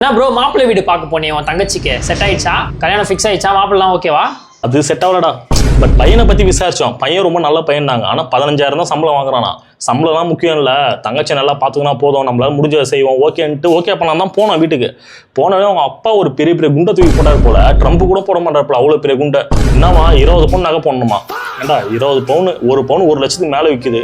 என்ன ப்ரோ மாப்பிள்ளை வீடு பார்க்க போனே உன் தங்கச்சிக்கு செட் ஆயிடுச்சா? கல்யாணம் ஃபிக்ஸ் ஆயிடுச்சா? மாப்பிள்ளலாம் ஓகேவா? அது செட் ஆகலடா. பட் பையனை பற்றி விசாரிச்சோம். பையன் ரொம்ப நல்ல பையன்தாங்க. ஆனால் 15,000 தான் சம்பளம் வாங்குறானா. சம்பளம்லாம் முக்கியம் இல்லை, தங்கச்சி நல்லா பார்த்துக்கினா போதும், நம்மளால முடிஞ்சதை செய்வோம் ஓகேன்ட்டு ஓகே பண்ணலாம் தான் போனோம் வீட்டுக்கு. போனவே அவங்க அப்பா ஒரு பெரிய பெரிய குண்டை தூக்கி போட்டார் போல. ட்ரம்ப் கூட போட மாட்டார் அவ்வளோ பெரிய குண்டை. என்னவா 20 பவுன் நகை போடணுமா? ஏண்டா 20 பவுன், ஒரு பவுன் 1 லட்சத்துக்கு மேலே விற்குது.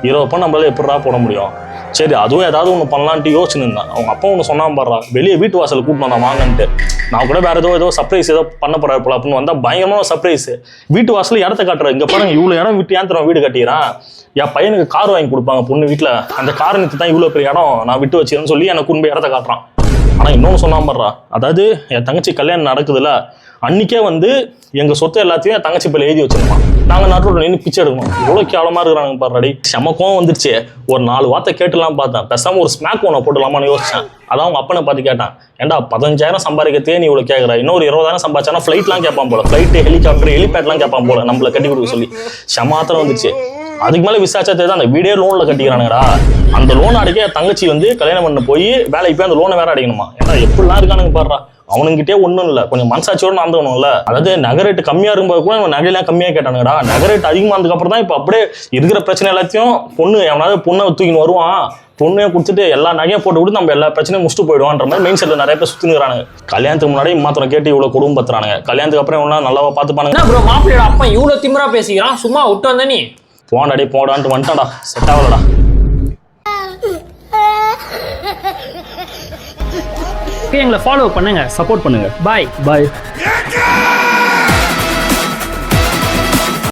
20 பவுன் நம்மளால எப்படிடா போட முடியும்? சரி அதுவும் ஏதாவது ஒன்று பண்ணலான்ட்டு யோசிச்சுருந்தான். அவங்க அப்பா ஒன்று சொன்னான் பாடுறா, வெளியே வீட்டு வாசல் கூட்டிட்டு வந்தான் வாங்கன்ட்டு. நான் கூட வேற ஏதோ சர்ப்ரைஸ் ஏதோ பண்ண போறாரு போல அப்படின்னு வந்தா பயங்கரமான சர்ப்ரைஸ். வீட்டு வாசல் இடத்த காட்டுறேன், இங்க பாருங்க இவ்வளோ இடம் விட்டு ஏன் தரோம் வீடு கட்டிக்கிறான். என் பையனுக்கு கார் வாங்கி கொடுப்பாங்க பொண்ணு வீட்டில், அந்த காரணத்து தான் இவ்வளோ பெரிய இடம் நான் விட்டு வச்சிருன்னு சொல்லி எனக்கு கொண்டு போய் இடத்த காட்டுறான். ஆனால் இன்னொன்று சொன்னான் பாடுறா, அதாவது என் தங்கச்சி கல்யாணம் நடக்குதுல்ல அன்னைக்கே எங்க சொத்து எல்லாத்தையும் என் தங்கச்சி பேர்ல எழுதி வச்சிருக்கோம். நாங்க நடுவில் நின்று பிச்சை எடுக்கணும். இவ்வளவு கேவலமா இருக்கிறாங்க பாருடி. செமக்கம் வந்துருச்சு. ஒரு 4 வார்த்தை கேட்டுலாம் பார்த்தேன். பேசாம ஒரு ஸ்மாக் ஒன்று போட்டுலாமான்னு யோசிச்சேன். அதான் அவங்க அப்பனை பார்த்து கேட்டான், ஏன்டா 15,000 சம்பாதிக்கத்தே நீ இவ்வளவு கேட்கற, இன்னொரு 20,000 சம்பாதிச்சானா ஃபிளைட்லாம் கேட்பான் போல, ஃபிளைட் ஹெலிகாப்டர் ஹெலிபேட்லாம் கேட்பான் போல நம்மள கட்டி கொடுக்க சொல்லி. செமாத்திரம் வந்துச்சு. அதுக்கு மேலே விசாரிச்சா தெரியுது அந்த வீடே லோனில் கட்டிக்கிறானுங்கடா. அந்த லோன் அடைக்க தங்கச்சி கல்யாணம் பண்ண போய் வேலைக்கு போய் அந்த லோனை வேற அடைக்கணுமா? ஏன்னா எப்படிலாம் இருக்கானுங்க பாடுறா. அவனுங்கிட்டே ஒன்றும் இல்லை, கொஞ்சம் மனசாட்சியோட நடந்துக்கணும்ல. அதாவது நகரேட்டு கம்மியாக இருக்கும்போது கூட நகையெல்லாம் கம்மியாக கேட்டானுங்கடா. நகரேட்டு அதிகமானதுக்கு அப்புறம் தான் இப்போ அப்படியே இருக்கிற பிரச்சனை எல்லாத்தையும் எவனாவது பொண்ணை தூக்கின்னு வருவான், பொண்ணையை கொடுத்துட்டு எல்லா நகையும் போட்டு கொடுத்து நம்ம எல்லா பிரச்சனையும் முடிச்சுட்டு போயிடுவான்ற மாதிரி மெயின் செட்டில் நிறைய பேர் சுற்றினுறானுங்க. கல்யாணத்துக்கு முன்னாடி மாத்திரம் கேட்டு இவ்வளோ குடும்பம் பத்துறானுங்க, கல்யாணத்துக்கு அப்புறம் இவ்வளோ நல்லாவா பார்த்துப்பானுங்க. ப்ரோ மாப்பிள்ளையோட அப்பா இவ்வளோ திமிரா பேசிக்கிறான், சும்மா விட்டு வந்த நீ போனடி போடான்ட்டு வந்துட்டாடா. செட் ஆகலடா. எங்களை ஃபாலோ பண்ணுங்க, சப்போர்ட் பண்ணுங்க. பாய் பாய்.